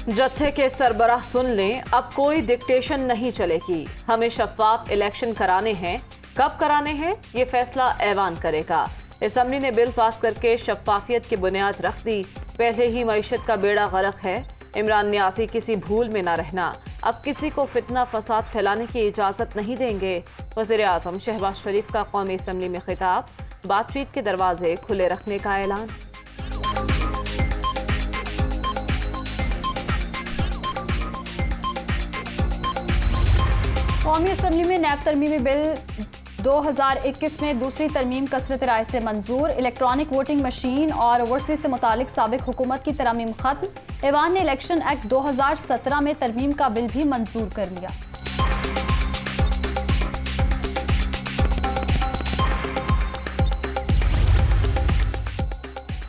जत्थे के सरबराह सुन लें, अब कोई डिक्टेशन नहीं चलेगी। हमें शफाफ इलेक्शन कराने हैं, कब कराने हैं ये फैसला ऐवान करेगा। असम्बली ने बिल पास करके शफाफियत की बुनियाद रख दी। पहले ही मईशत का बेड़ा गर्क है। इमरान नियाज़ी किसी भूल में ना रहना, अब किसी को फितना फसाद फैलाने की इजाज़त नहीं देंगे। वज़ीर आज़म शहबाज शरीफ का कौमी असम्बली में खिताब, बातचीत के दरवाजे खुले रखने का ऐलान। कौमी असम्बली में नैब तरमीमी बिल 2021 में दूसरी तरमीम कसरत राय से मंजूर। इलेक्ट्रॉनिक वोटिंग मशीन और ओवरसीज से मुतालिक साबिक हुकूमत की तरमीम खत्म। ऐवान ने इलेक्शन एक्ट 2017 में तरमीम का बिल भी मंजूर कर लिया।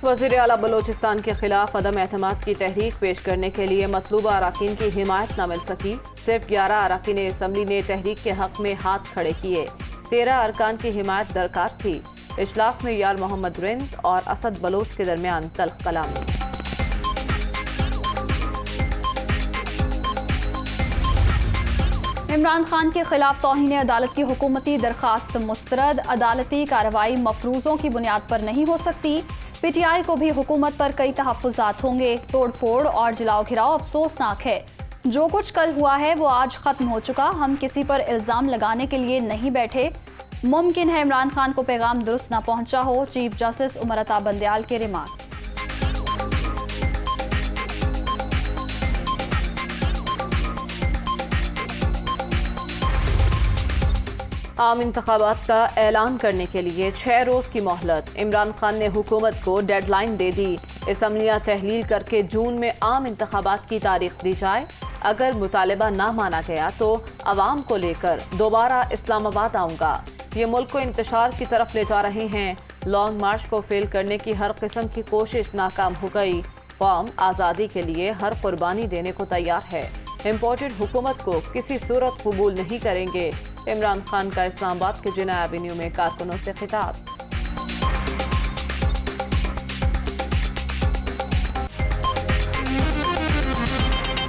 वज़ीर आला बलोचिस्तान के खिलाफ अदम एतमाद की तहरीक पेश करने के लिए मतलूबा अराकीन की हिमायत न मिल सकी। सिर्फ 11 अराकीन असम्बली ने तहरीक के हक में हाथ खड़े किए। 13 अरकान की हिमायत दरकार थी। इजलास में यार मोहम्मद रिंद और असद बलोच के दरमियान तल्ख कलामी। इमरान खान के खिलाफ तौहीन अदालत की हुकूमती दरखास्त मुस्तरद। अदालती कार्रवाई मफरूजों की बुनियाद पर नहीं हो सकती। पीटीआई को भी हुकूमत पर कई तहफ़्फ़ुज़ात होंगे। तोड़ फोड़ और जलाओ घिराव अफसोसनाक है। जो कुछ कल हुआ है वो आज खत्म हो चुका। हम किसी पर इल्ज़ाम लगाने के लिए नहीं बैठे। मुमकिन है इमरान खान को पैगाम दुरुस्त ना पहुंचा हो। चीफ जस्टिस उमर अता बंदयाल के रिमार्क। आम इंतखाबात का ऐलान करने के लिए 6 रोज़ की मोहलत। इमरान खान ने हुकूमत को डेडलाइन दे दी। असम्बलियाँ तहलील करके जून में आम इंतखाबात की तारीख दी जाए। अगर मुतालबा ना माना गया तो अवाम को लेकर दोबारा इस्लामाबाद आऊँगा। ये मुल्क को इंतशार की तरफ ले जा रहे हैं। लॉन्ग मार्च को फेल करने की हर किस्म की कोशिश नाकाम हो गई। कौम आज़ादी के लिए हर कुर्बानी देने को तैयार है। इम्पोर्टेड हुकूमत को किसी सूरत कबूल नहीं करेंगे। इमरान खान का इस्लामाबाद के जिना एवेन्यू में कारकुनों से खिताब।